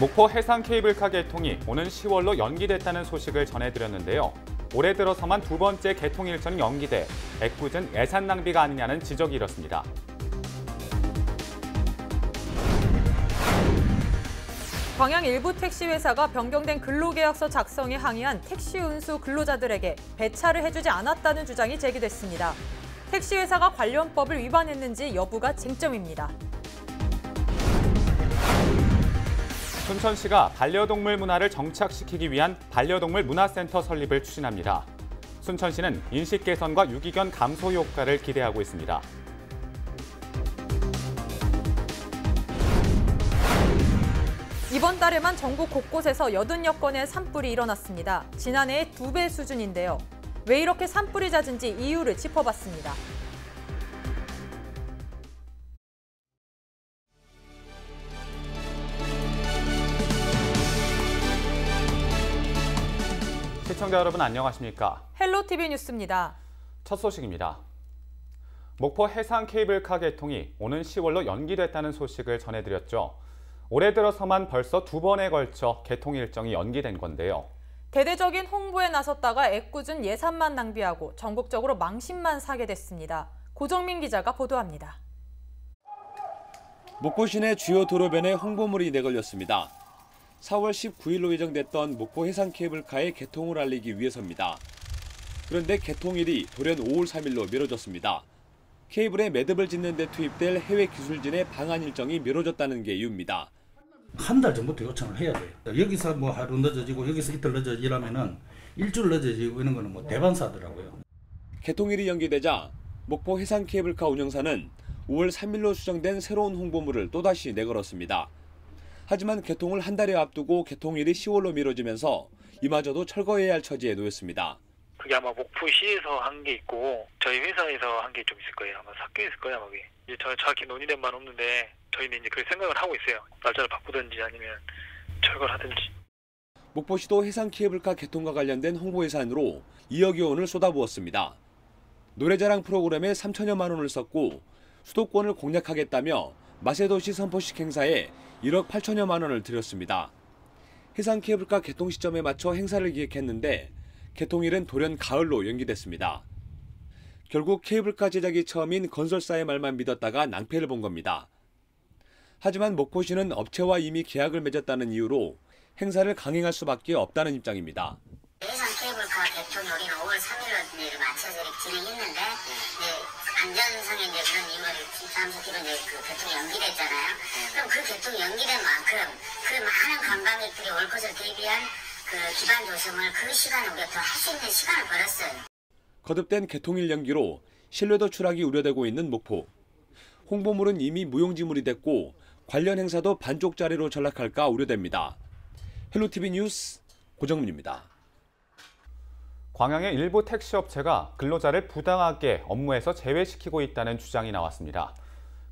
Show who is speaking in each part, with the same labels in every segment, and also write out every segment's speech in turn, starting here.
Speaker 1: 목포 해상 케이블카 개통이 오는 10월로 연기됐다는 소식을 전해드렸는데요. 올해 들어서만 두 번째 개통 일정이 연기돼 애꿎은 예산 낭비가 아니냐는 지적이 일었습니다.
Speaker 2: 광양 일부 택시 회사가 변경된 근로계약서 작성에 항의한 택시 운수 근로자들에게 배차를 해주지 않았다는 주장이 제기됐습니다. 택시 회사가 관련법을 위반했는지 여부가 쟁점입니다.
Speaker 1: 순천시가 반려동물 문화를 정착시키기 위한 반려동물 문화센터 설립을 추진합니다. 순천시는 인식 개선과 유기견 감소 효과를 기대하고 있습니다.
Speaker 2: 이번 달에만 전국 곳곳에서 80여 건의 산불이 일어났습니다. 지난해의 2배 수준인데요. 왜 이렇게 산불이 잦은지 이유를 짚어봤습니다.
Speaker 1: 시청자 여러분 안녕하십니까?
Speaker 2: 헬로티비 뉴스입니다.
Speaker 1: 첫 소식입니다. 목포 해상 케이블카 개통이 오는 10월로 연기됐다는 소식을 전해드렸죠. 올해 들어서만 벌써 2번에 걸쳐 개통 일정이 연기된 건데요.
Speaker 2: 대대적인 홍보에 나섰다가 애꿎은 예산만 낭비하고 전국적으로 망신만 사게 됐습니다. 고정민 기자가 보도합니다.
Speaker 3: 목포 시내 주요 도로변에 홍보물이 내걸렸습니다. 4월 19일로 예정됐던 목포 해상 케이블카의 개통을 알리기 위해서입니다. 그런데 개통일이 돌연 5월 3일로 미뤄졌습니다. 케이블에 매듭을 짓는 데 투입될 해외 기술진의 방한 일정이 미뤄졌다는 게 이유입니다.
Speaker 4: 한 달 전부터 요청을 해야 돼요. 여기서 뭐 하루 늦어지고 여기서 이틀 늦어지라면은 일주일 늦어지고 이런 거는 뭐 대반사더라고요.
Speaker 3: 개통일이 연기되자 목포 해상 케이블카 운영사는 5월 3일로 수정된 새로운 홍보물을 또다시 내걸었습니다. 하지만 개통을 한 달여 앞두고 개통일이 10월로 미뤄지면서 이마저도 철거해야 할 처지에 놓였습니다.
Speaker 5: 그게 아마 목포시에서 한 게 있고 저희 회사에서 한 게 좀 있을 거예요. 아마 섞여 있을 거예요. 그게 이제 정확히 논의된 바는 없는데 저희는 이제 그 생각을 하고 있어요. 날짜를 바꾸든지 아니면 철거를 하든지.
Speaker 3: 목포시도 해상 케이블카 개통과 관련된 홍보 예산으로 2억여 원을 쏟아부었습니다. 노래자랑 프로그램에 3천여만 원을 썼고 수도권을 공략하겠다며 마세도시 선포식 행사에 1억 8천여만 원을 들였습니다. 해상 케이블카 개통 시점에 맞춰 행사를 기획했는데 개통일은 돌연 가을로 연기됐습니다. 결국 케이블카 제작이 처음인 건설사의 말만 믿었다가 낭패를 본 겁니다. 하지만 목포시는 업체와 이미 계약을 맺었다는 이유로 행사를 강행할 수밖에 없다는 입장입니다.
Speaker 6: 해상 케이블카 개통이 우리는 5월 3일로 맞춰서 이렇게 진행했는데 안전상의 그런 이유를 감수기로 그 개통이 연기됐잖아요. 그럼 그 개통이 연기된 만큼 그 많은 관광객들이 올 것을 대비한 그 기반 조성을 그 시간에 우리가 더 할 수 있는 시간을 벌었어요.
Speaker 3: 거듭된 개통일 연기로 신뢰도 추락이 우려되고 있는 목포. 홍보물은 이미 무용지물이 됐고 관련 행사도 반쪽짜리로 전락할까 우려됩니다. 헬로티비 뉴스 고정민입니다.
Speaker 1: 광양의 일부 택시업체가 근로자를 부당하게 업무에서 제외시키고 있다는 주장이 나왔습니다.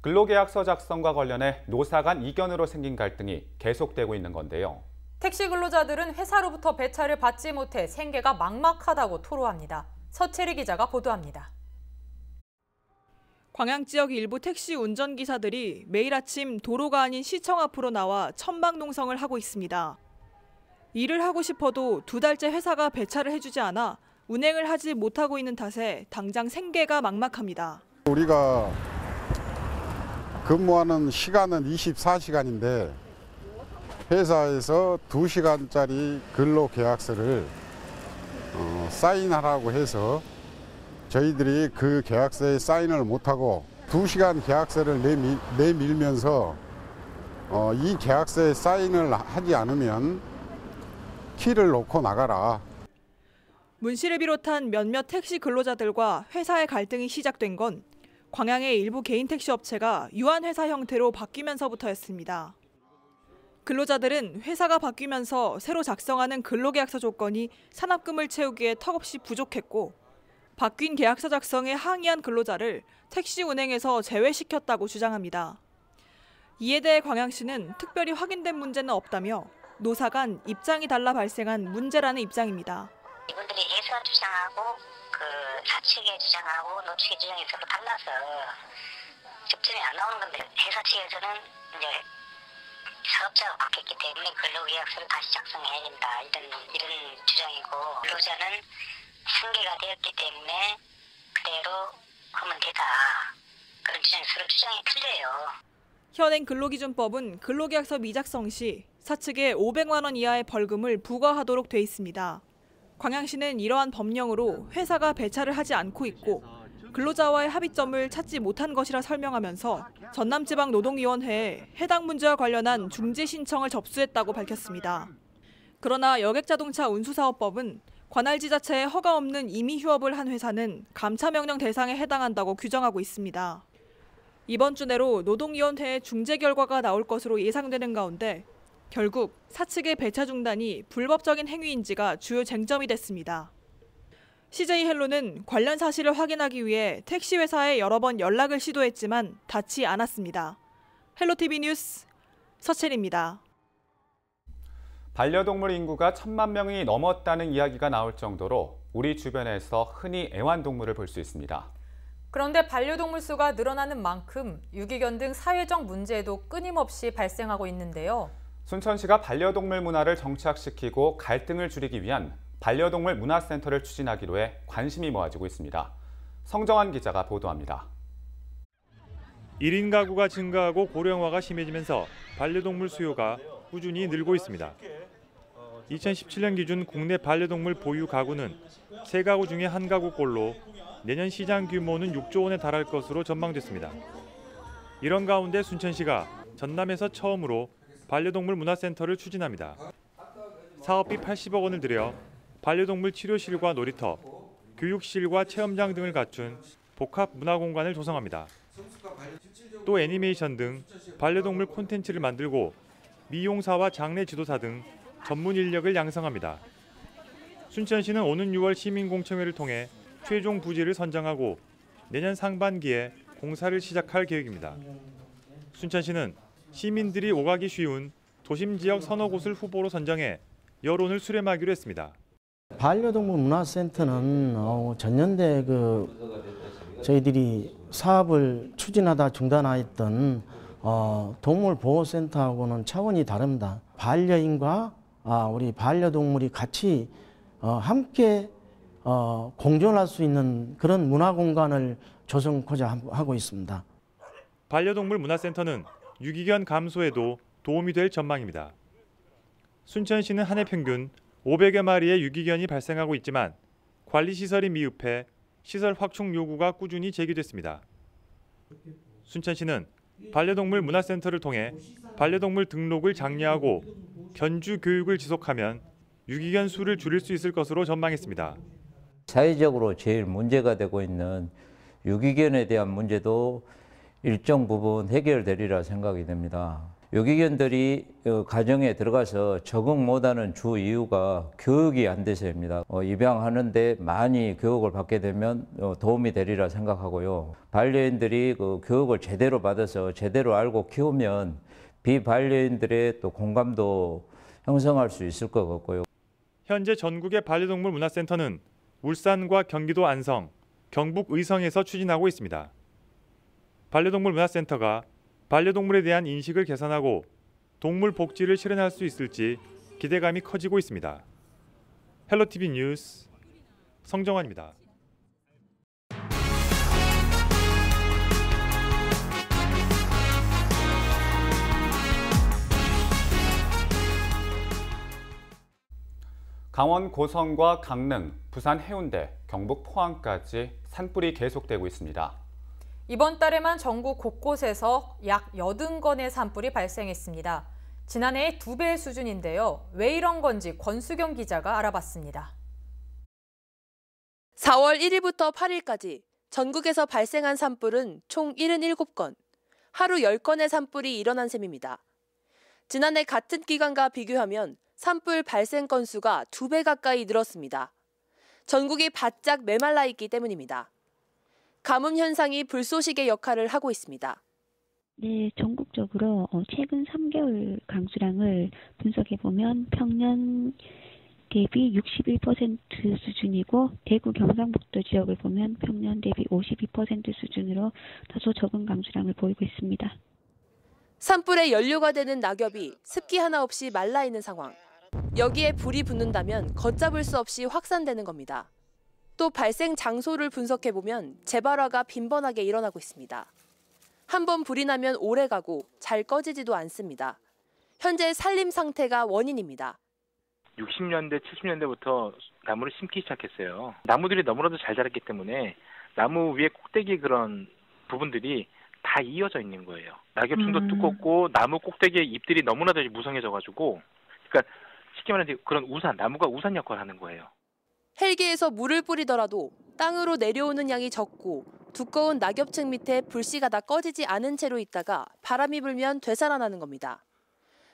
Speaker 1: 근로계약서 작성과 관련해 노사 간 이견으로 생긴 갈등이 계속되고 있는 건데요.
Speaker 2: 택시 근로자들은 회사로부터 배차를 받지 못해 생계가 막막하다고 토로합니다. 서채리 기자가 보도합니다. 광양 지역 일부 택시 운전기사들이 매일 아침 도로가 아닌 시청 앞으로 나와 천막농성을 하고 있습니다. 일을 하고 싶어도 2달째 회사가 배차를 해주지 않아 운행을 하지 못하고 있는 탓에 당장 생계가 막막합니다.
Speaker 7: 우리가 근무하는 시간은 24시간인데 회사에서 2시간짜리 근로계약서를 사인하라고 해서 저희들이 그 계약서에 사인을 못하고 2시간 계약서를 내밀면서 이 계약서에 사인을 하지 않으면 키를 놓고 나가라.
Speaker 2: 문 씨를 비롯한 몇몇 택시 근로자들과 회사의 갈등이 시작된 건 광양의 일부 개인 택시 업체가 유한회사 형태로 바뀌면서부터였습니다. 근로자들은 회사가 바뀌면서 새로 작성하는 근로계약서 조건이 산업금을 채우기에 턱없이 부족했고 바뀐 계약서 작성에 항의한 근로자를 택시 운행에서 제외시켰다고 주장합니다. 이에 대해 광양시는 특별히 확인된 문제는 없다며 노사 간 입장이 달라 발생한 문제라는 입장입니다.
Speaker 6: 이분들이 회사 주장하고 그 사측의 주장하고 노측의 주장이 서로 달라서 접점이 안 나오는 건데 회사 측에서는 이제 사업자가 바뀌었기 때문에 근로계약서를 다시 작성해야 된다. 이런 주장이고, 근로자는 승계가 되었기 때문에 그대로 하면 되다. 그런 주장이 서로 주장이 틀려요.
Speaker 2: 현행 근로기준법은 근로계약서 미작성 시 사측에 500만 원 이하의 벌금을 부과하도록 돼 있습니다. 광양시는 이러한 법령으로 회사가 배차를 하지 않고 있고 근로자와의 합의점을 찾지 못한 것이라 설명하면서 전남지방노동위원회에 해당 문제와 관련한 중재 신청을 접수했다고 밝혔습니다. 그러나 여객자동차운수사업법은 관할 지자체에 허가 없는 임의 휴업을 한 회사는 감차명령 대상에 해당한다고 규정하고 있습니다. 이번 주 내로 노동위원회의 중재 결과가 나올 것으로 예상되는 가운데 결국 사측의 배차 중단이 불법적인 행위인지가 주요 쟁점이 됐습니다. CJ헬로는 관련 사실을 확인하기 위해 택시 회사에 여러 번 연락을 시도했지만 닿지 않았습니다. 헬로TV 뉴스 서채리입니다.
Speaker 1: 반려동물 인구가 1,000만 명이 넘었다는 이야기가 나올 정도로 우리 주변에서 흔히 애완동물을 볼 수 있습니다.
Speaker 8: 그런데 반려동물 수가 늘어나는 만큼 유기견 등 사회적 문제도 끊임없이 발생하고 있는데요.
Speaker 1: 순천시가 반려동물 문화를 정착시키고 갈등을 줄이기 위한 반려동물 문화센터를 추진하기로 해 관심이 모아지고 있습니다. 성정환 기자가 보도합니다.
Speaker 9: 1인 가구가 증가하고 고령화가 심해지면서 반려동물 수요가 꾸준히 늘고 있습니다. 2017년 기준 국내 반려동물 보유 가구는 3가구 중에 1가구꼴로 내년 시장 규모는 6조 원에 달할 것으로 전망됐습니다. 이런 가운데 순천시가 전남에서 처음으로 반려동물 문화센터를 추진합니다. 사업비 80억 원을 들여 반려동물 치료실과 놀이터, 교육실과 체험장 등을 갖춘 복합 문화공간을 조성합니다. 또 애니메이션 등 반려동물 콘텐츠를 만들고 미용사와 장례 지도사 등 전문 인력을 양성합니다. 순천시는 오는 6월 시민공청회를 통해 최종 부지를 선정하고 내년 상반기에 공사를 시작할 계획입니다. 순천시는 시민들이 오가기 쉬운 도심 지역 서너 곳을 후보로 선정해 여론을 수렴하기로 했습니다.
Speaker 10: 반려동물 문화센터는 전년대 저희들이 사업을 추진하다 중단하였던 동물보호센터하고는 차원이 다릅니다. 반려인과 우리 반려동물이 같이 함께 공존할 수 있는 그런 문화공간을 조성하고자 하고 있습니다.
Speaker 9: 반려동물 문화센터는 유기견 감소에도 도움이 될 전망입니다. 순천시는 한 해 평균 500여 마리의 유기견이 발생하고 있지만 관리시설이 미흡해 시설 확충 요구가 꾸준히 제기됐습니다. 순천시는 반려동물 문화센터를 통해 반려동물 등록을 장려하고 견주 교육을 지속하면 유기견 수를 줄일 수 있을 것으로 전망했습니다.
Speaker 11: 사회적으로 제일 문제가 되고 있는 유기견에 대한 문제도 일정 부분 해결되리라 생각이 됩니다. 유기견들이 가정에 들어가서 적응 못하는 주 이유가 교육이 안 돼서입니다. 입양하는데 많이 교육을 받게 되면 도움이 되리라 생각하고요. 반려인들이 교육을 제대로 받아서 제대로 알고 키우면 비반려인들의 또 공감도 형성할 수 있을 것 같고요.
Speaker 9: 현재 전국의 반려동물 문화센터는 울산과 경기도 안성, 경북 의성에서 추진하고 있습니다. 반려동물 문화센터가 반려동물에 대한 인식을 개선하고 동물 복지를 실현할 수 있을지 기대감이 커지고 있습니다. 헬로TV 뉴스 성정환입니다.
Speaker 1: 강원 고성과 강릉, 부산 해운대, 경북 포항까지 산불이 계속되고 있습니다.
Speaker 8: 이번 달에만 전국 곳곳에서 약 80건의 산불이 발생했습니다. 지난해의 2배 수준인데요. 왜 이런 건지 권수경 기자가 알아봤습니다.
Speaker 12: 4월 1일부터 8일까지 전국에서 발생한 산불은 총 77건, 하루 10건의 산불이 일어난 셈입니다. 지난해 같은 기간과 비교하면 산불 발생 건수가 2배 가까이 늘었습니다. 전국이 바짝 메말라 있기 때문입니다. 가뭄 현상이 불쏘시개 역할을 하고 있습니다.
Speaker 13: 네, 전국적으로 최근 3개월 강수량을 분석해보면 평년 대비 61% 수준이고 대구 경상북도 지역을 보면 평년 대비 52% 수준으로 다소 적은 강수량을 보이고 있습니다.
Speaker 12: 산불의 연료가 되는 낙엽이 습기 하나 없이 말라 있는 상황. 여기에 불이 붙는다면 걷잡을 수 없이 확산되는 겁니다. 또 발생 장소를 분석해보면 재발화가 빈번하게 일어나고 있습니다. 한번 불이 나면 오래가고 잘 꺼지지도 않습니다. 현재 산림 상태가 원인입니다.
Speaker 14: 60년대, 70년대부터 나무를 심기 시작했어요. 나무들이 너무나도 잘 자랐기 때문에 나무 위에 꼭대기 그런 부분들이 다 이어져 있는 거예요. 낙엽층도 두껍고 나무 꼭대기의 잎들이 너무나도 무성해져가지고, 그러니까 쉽게 말하면 그런 우산, 나무가 우산 역할을 하는 거예요.
Speaker 12: 헬기에서 물을 뿌리더라도 땅으로 내려오는 양이 적고 두꺼운 낙엽층 밑에 불씨가 다 꺼지지 않은 채로 있다가 바람이 불면 되살아나는 겁니다.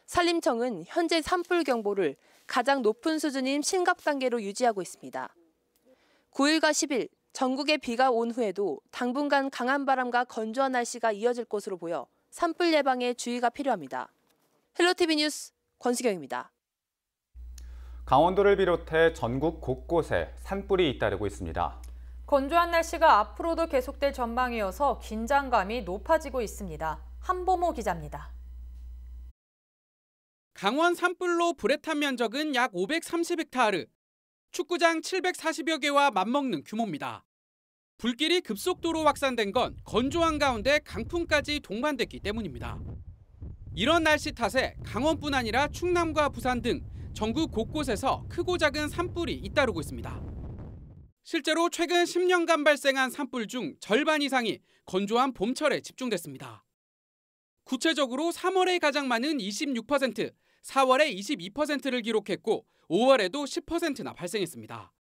Speaker 12: 산림청은 현재 산불 경보를 가장 높은 수준인 심각 단계로 유지하고 있습니다. 9일과 10일 전국에 비가 온 후에도 당분간 강한 바람과 건조한 날씨가 이어질 것으로 보여 산불 예방에 주의가 필요합니다. 헬로티비 뉴스 권수경입니다.
Speaker 1: 강원도를 비롯해 전국 곳곳에 산불이 잇따르고 있습니다.
Speaker 8: 건조한 날씨가 앞으로도 계속될 전망이어서 긴장감이 높아지고 있습니다. 한보모 기자입니다.
Speaker 15: 강원 산불로 불에 탄 면적은 약 530헥타르, 축구장 740여 개와 맞먹는 규모입니다. 불길이 급속도로 확산된 건 건조한 가운데 강풍까지 동반됐기 때문입니다. 이런 날씨 탓에 강원뿐 아니라 충남과 부산 등 전국 곳곳에서 크고 작은 산불이 잇따르고 있습니다. 실제로 최근 10년간 발생한 산불 중 절반 이상이 건조한 봄철에 집중됐습니다. 구체적으로 3월에 가장 많은 26%, 4월에 22%를 기록했고 5월에도 10%나 발생했습니다.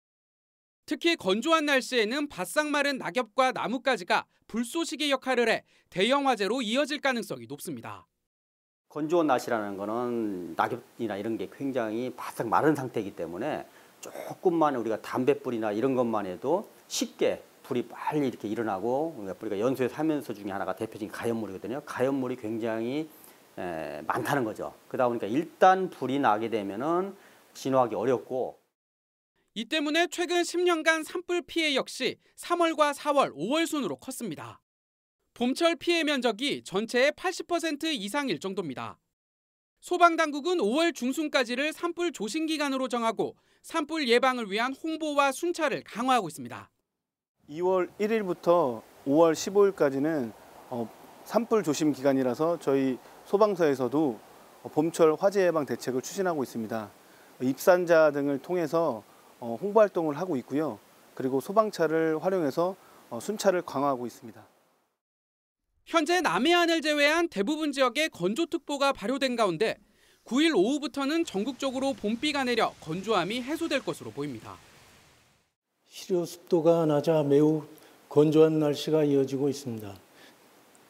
Speaker 15: 특히 건조한 날씨에는 바싹 마른 낙엽과 나뭇가지가 불쏘시개 역할을 해 대형 화재로 이어질 가능성이 높습니다.
Speaker 16: 건조한 날씨라는 거는 낙엽이나 이런 게 굉장히 바싹 마른 상태이기 때문에 조금만 우리가 담뱃불이나 이런 것만 해도 쉽게 불이 빨리 이렇게 일어나고, 우리가 연소에 살면서 중에 하나가 대표적인 가연물이거든요. 가연물이 굉장히 많다는 거죠. 그러다 보니까 일단 불이 나게 되면은 진화하기 어렵고.
Speaker 15: 이 때문에 최근 10년간 산불 피해 역시 3월과 4월, 5월 순으로 컸습니다. 봄철 피해 면적이 전체의 80% 이상일 정도입니다. 소방당국은 5월 중순까지를 산불 조심 기간으로 정하고 산불 예방을 위한 홍보와 순찰을 강화하고 있습니다.
Speaker 17: 2월 1일부터 5월 15일까지는 산불 조심 기간이라서 저희 소방서에서도 봄철 화재 예방 대책을 추진하고 있습니다. 입산자 등을 통해서 홍보 활동을 하고 있고요. 그리고 소방차를 활용해서 순찰을 강화하고 있습니다.
Speaker 15: 현재 남해안을 제외한 대부분 지역에 건조특보가 발효된 가운데 9일 오후부터는 전국적으로 봄비가 내려 건조함이 해소될 것으로 보입니다.
Speaker 18: 시료 습도가 낮아 매우 건조한 날씨가 이어지고 있습니다.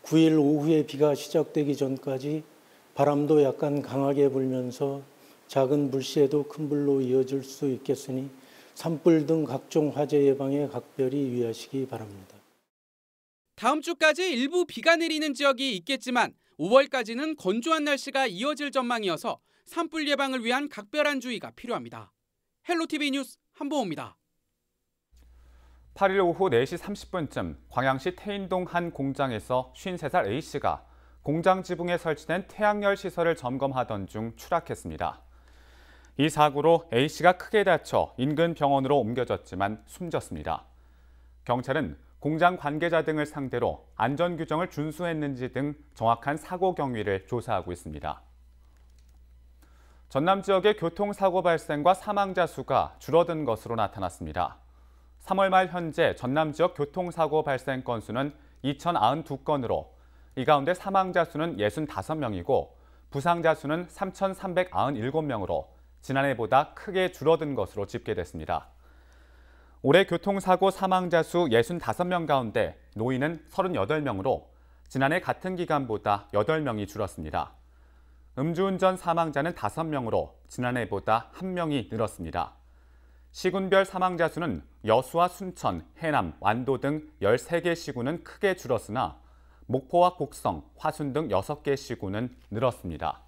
Speaker 18: 9일 오후에 비가 시작되기 전까지 바람도 약간 강하게 불면서 작은 불씨에도 큰 불로 이어질 수 있겠으니 산불 등 각종 화재 예방에 각별히 유의하시기 바랍니다.
Speaker 15: 다음 주까지 일부 비가 내리는 지역이 있겠지만 5월까지는 건조한 날씨가 이어질 전망이어서 산불 예방을 위한 각별한 주의가 필요합니다. 헬로티비 뉴스 한보호입니다.
Speaker 1: 8일 오후 4시 30분쯤 광양시 태인동 한 공장에서 53살 A씨가 공장 지붕에 설치된 태양열 시설을 점검하던 중 추락했습니다. 이 사고로 A씨가 크게 다쳐 인근 병원으로 옮겨졌지만 숨졌습니다. 경찰은 공장 관계자 등을 상대로 안전 규정을 준수했는지 등 정확한 사고 경위를 조사하고 있습니다. 전남 지역의 교통사고 발생과 사망자 수가 줄어든 것으로 나타났습니다. 3월 말 현재 전남 지역 교통사고 발생 건수는 2,092건으로 이 가운데 사망자 수는 65명이고 부상자 수는 3,397명으로 지난해보다 크게 줄어든 것으로 집계됐습니다. 올해 교통사고 사망자 수 65명 가운데 노인은 38명으로 지난해 같은 기간보다 8명이 줄었습니다. 음주운전 사망자는 5명으로 지난해보다 1명이 늘었습니다. 시군별 사망자 수는 여수와 순천, 해남, 완도 등 13개 시군은 크게 줄었으나 목포와 곡성, 화순 등 6개 시군은 늘었습니다.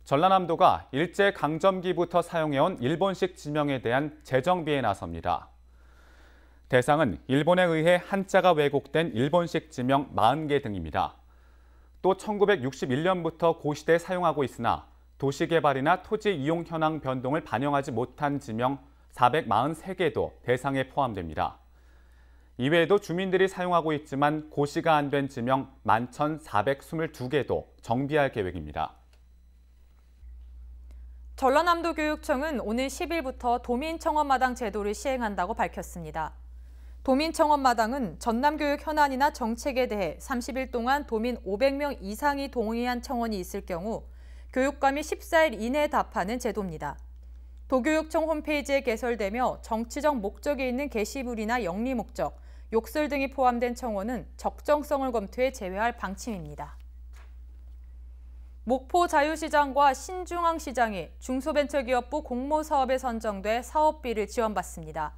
Speaker 1: 전라남도가 일제강점기부터 사용해온 일본식 지명에 대한 재정비에 나섭니다. 대상은 일본에 의해 한자가 왜곡된 일본식 지명 40개 등입니다. 또 1961년부터 고시대에 사용하고 있으나 도시개발이나 토지 이용 현황 변동을 반영하지 못한 지명 443개도 대상에 포함됩니다. 이외에도 주민들이 사용하고 있지만 고시가 안 된 지명 11,422개도 정비할 계획입니다.
Speaker 8: 전라남도 교육청은 오늘 10일부터 도민청원마당 제도를 시행한다고 밝혔습니다. 도민청원마당은 전남교육 현안이나 정책에 대해 30일 동안 도민 500명 이상이 동의한 청원이 있을 경우 교육감이 14일 이내에 답하는 제도입니다. 도교육청 홈페이지에 개설되며 정치적 목적이 있는 게시물이나 영리 목적, 욕설 등이 포함된 청원은 적정성을 검토해 제외할 방침입니다. 목포 자유시장과 신중앙시장이 중소벤처기업부 공모사업에 선정돼 사업비를 지원받습니다.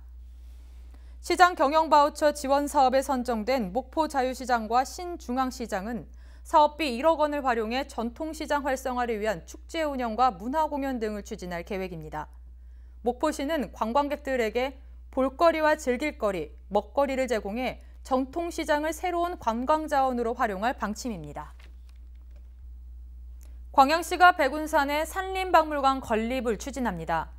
Speaker 8: 시장 경영바우처 지원 사업에 선정된 목포 자유시장과 신중앙시장은 사업비 1억 원을 활용해 전통시장 활성화를 위한 축제 운영과 문화공연 등을 추진할 계획입니다. 목포시는 관광객들에게 볼거리와 즐길거리, 먹거리를 제공해 전통시장을 새로운 관광자원으로 활용할 방침입니다. 광양시가 백운산의 산림박물관 건립을 추진합니다.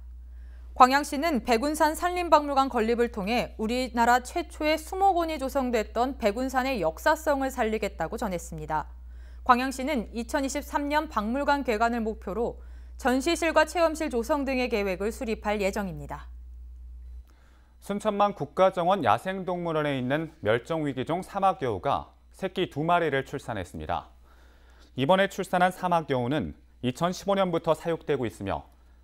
Speaker 8: 광양시는 백운산 산림박물관 건립을 통해 우리나라 최초의 수목원이 조성됐던 백운산의 역사성을 살리겠다고 전했습니다. 광양시는 2023년 박물관 개관을 목표로 전시실과 체험실 조성 등의 계획을 수립할 예정입니다.
Speaker 1: 순천만 국가정원 야생동물원에 있는 멸종위기종 사막여우가 새끼 2마리를 출산했습니다. 이번에 출산한 사막여우는 2015년부터 사육되고 있으며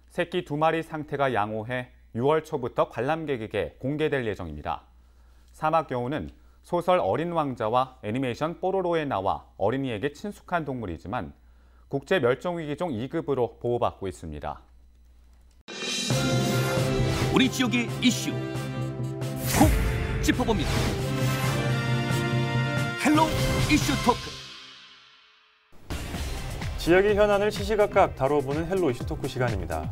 Speaker 1: 새끼 2마리 상태가 양호해 6월 초부터 관람객에게 공개될 예정입니다. 사막여우는 소설 어린 왕자와 애니메이션 뽀로로에 나와 어린이에게 친숙한 동물이지만 국제 멸종위기종 2급으로 보호받고 있습니다.
Speaker 19: 우리 지역의 이슈 콕 짚어봅니다. 헬로 이슈 토크.
Speaker 9: 지역의 현안을 시시각각 다뤄보는 헬로 이슈 토크 시간입니다.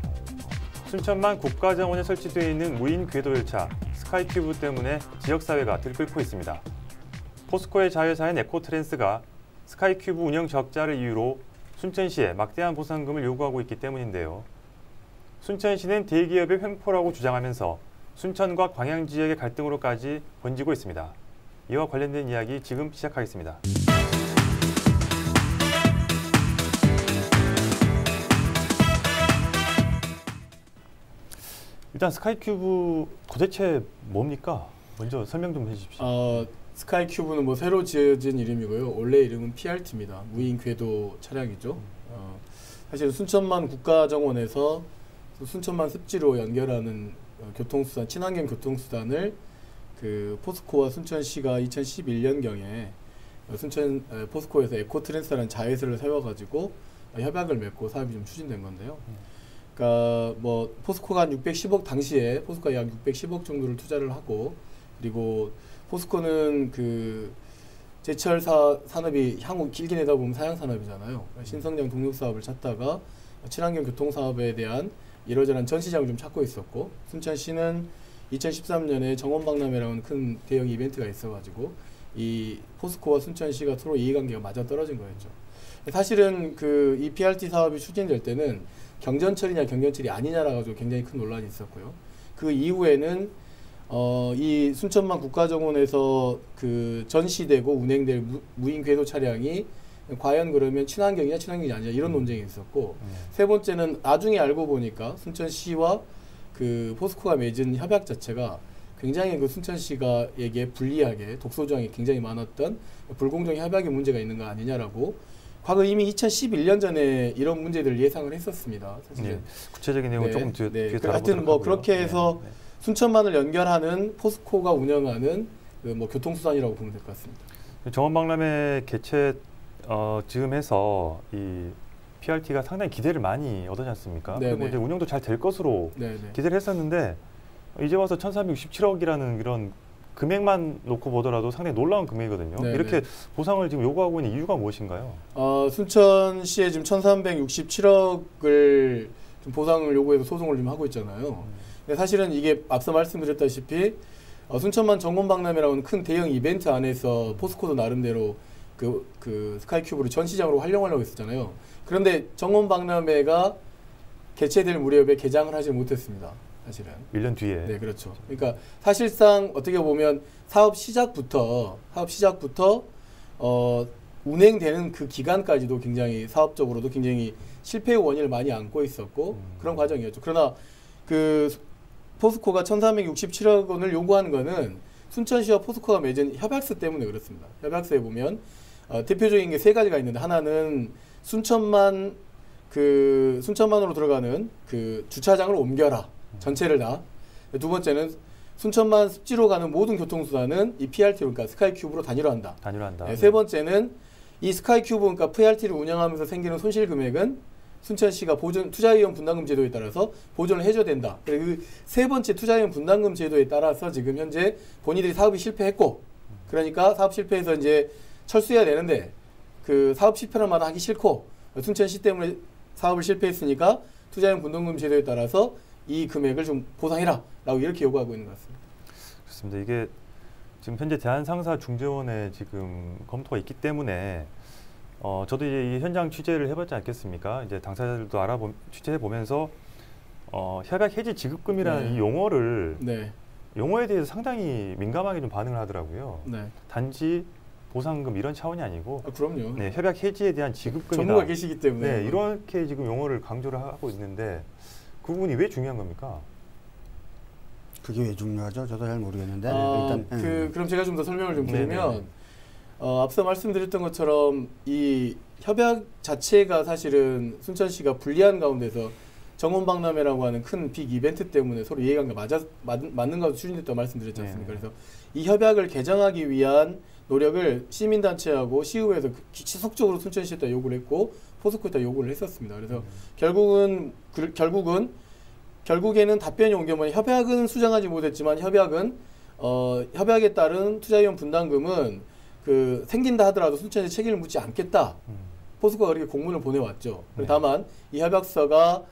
Speaker 9: 순천만 국가정원에 설치되어 있는 무인 궤도 열차 스카이큐브 때문에 지역사회가 들끓고 있습니다. 포스코의 자회사인 에코트랜스가 스카이큐브 운영 적자를 이유로 순천시에 막대한 보상금을 요구하고 있기 때문인데요. 순천시는 대기업의 횡포라고 주장하면서 순천과 광양 지역의 갈등으로까지 번지고 있습니다. 이와 관련된 이야기 지금 시작하겠습니다. 일단 스카이큐브 도대체 뭡니까? 먼저 설명 좀 해주십시오.
Speaker 20: 스카이큐브는 뭐 새로 지어진 이름이고요. 원래 이름은 PRT입니다. 무인 궤도 차량이죠. 사실 순천만 국가정원에서 순천만 습지로 연결하는 교통수단, 친환경 교통수단을 그 포스코와 순천시가 2011년경에 순천 포스코에서 에코트랜스라는 자회사를 세워가지고 협약을 맺고 사업이 좀 추진된 건데요. 그러니까 뭐 포스코가 한 610억, 당시에 포스코가 약 610억 정도를 투자를 하고, 그리고 포스코는 그 제철 산업이 향후 길게 내다보면 사양 산업이잖아요. 신성장 동력 사업을 찾다가 친환경 교통 사업에 대한 이러저러한 전시장을 좀 찾고 있었고, 순천시는 2013년에 정원박람회라는 큰 대형 이벤트가 있어가지고 이 포스코와 순천시가 서로 이해관계가 맞아 떨어진 거였죠. 사실은 그 이 PRT 사업이 추진될 때는 경전철이냐 경전철이 아니냐라 가지고 굉장히 큰 논란이 있었고요. 그 이후에는 이 순천만 국가정원에서 그 전시되고 운행될 무인 궤도 차량이 과연 그러면 친환경이냐 친환경이 아니냐 이런 논쟁이 있었고, 세 번째는 나중에 알고 보니까 순천시와 그 포스코가 맺은 협약 자체가 굉장히 그 순천시가에게 불리하게 독소조항이 굉장히 많았던 불공정 협약의 문제가 있는 거 아니냐라고 과거 이미 2011년 전에 이런 문제들을 예상을 했었습니다. 사실은.
Speaker 9: 네, 구체적인 내용은 조금 뒤에
Speaker 20: 하여튼 뭐 그렇게 해서 순천만을 연결하는 포스코가 운영하는 그 뭐 교통수단이라고 보면 될 것 같습니다.
Speaker 9: 정원박람회 개최 지금 해서 이 PRT가 상당히 기대를 많이 얻었지 않습니까?
Speaker 20: 네네.
Speaker 9: 그리고 이제 운영도 잘 될 것으로
Speaker 20: 네네.
Speaker 9: 기대를 했었는데 이제 와서 1,367억이라는 이런 금액만 놓고 보더라도 상당히 놀라운 금액이거든요.
Speaker 20: 네네.
Speaker 9: 이렇게 보상을 지금 요구하고 있는 이유가 무엇인가요?
Speaker 20: 순천시에 지금 1,367억을 좀 보상을 요구해서 소송을 좀 하고 있잖아요. 근데 사실은 이게 앞서 말씀드렸다시피 순천만 정원박람회라는 큰 대형 이벤트 안에서 포스코도 나름대로 그 스카이큐브를 전 시장으로 활용하려고 했었잖아요. 그런데 정원박람회가 개최될 무렵에 개장을 하지 못했습니다. 사실은
Speaker 9: 1년 뒤에.
Speaker 20: 네, 그렇죠. 그러니까 사실상 어떻게 보면 사업 시작부터 운행되는 그 기간까지도 굉장히 사업적으로도 굉장히 실패의 원인을 많이 안고 있었고 그런 과정이었죠. 그러나 그 포스코가 1,367억 원을 요구한 거는 순천시와 포스코가 맺은 협약서 때문에 그렇습니다. 협약서에 보면 대표적인 게 세 가지가 있는데, 하나는 순천만으로 들어가는 그 주차장을 옮겨라, 전체를 다. 두 번째는 순천만 습지로 가는 모든 교통수단은 이 PRT로, 그러니까 스카이큐브로 단일화한다.
Speaker 9: 네,
Speaker 20: 세 번째는 이 스카이큐브, 그러니까 PRT를 운영하면서 생기는 손실 금액은 순천시가 투자위험 분담금 제도에 따라서 보존을 해줘야 된다. 그리고 그 세 번째 투자위험 분담금 제도에 따라서 지금 현재 본인들이 사업이 실패했고, 그러니까 사업 실패해서 이제 철수해야 되는데 그 사업 실패를 마다 하기 싫고 순천시 때문에 사업을 실패했으니까 투자위험 분담금 제도에 따라서 이 금액을 좀 보상해라라고 이렇게 요구하고 있는 것 같습니다.
Speaker 9: 그렇습니다. 이게 지금 현재 대한상사중재원에 지금 검토가 있기 때문에 저도 이제 이 현장 취재를 해봤지 않겠습니까? 이제 당사자들도 취재해 보면서 협약 해지 지급금이라는
Speaker 20: 네.
Speaker 9: 이 용어를
Speaker 20: 네.
Speaker 9: 용어에 대해서 상당히 민감하게 좀 반응을 하더라고요.
Speaker 20: 네.
Speaker 9: 단지 보상금 이런 차원이 아니고,
Speaker 20: 그럼요.
Speaker 9: 네, 협약 해지에 대한 지급금이다.
Speaker 20: 전문가 계시기 때문에.
Speaker 9: 네, 이렇게 지금 용어를 강조를 하고 있는데 그 부분이 왜 중요한 겁니까?
Speaker 21: 그게 왜 중요하죠? 저도 잘 모르겠는데
Speaker 20: 일단 그럼 제가 좀 더 설명을 좀 드리면, 앞서 말씀드렸던 것처럼 이 협약 자체가 사실은 순천시가 불리한 가운데서 정원박람회라고 하는 큰 빅 이벤트 때문에 서로 이해관계가 맞는 가운데 추진됐다고 말씀드렸지 않습니까? 그래서 이 협약을 개정하기 위한 노력을 시민단체하고 시의회에서 지속적으로 순천시에다 요구를 했고 포스코에다 요구를 했었습니다. 그래서 결국에는 답변이 온 게 뭐냐, 협약은 수정하지 못했지만 협약에 따른 투자위험 분담금은 생긴다 하더라도 순천시 책임을 묻지 않겠다. 포스코가 그렇게 공문을 보내왔죠. 다만 이 협약서가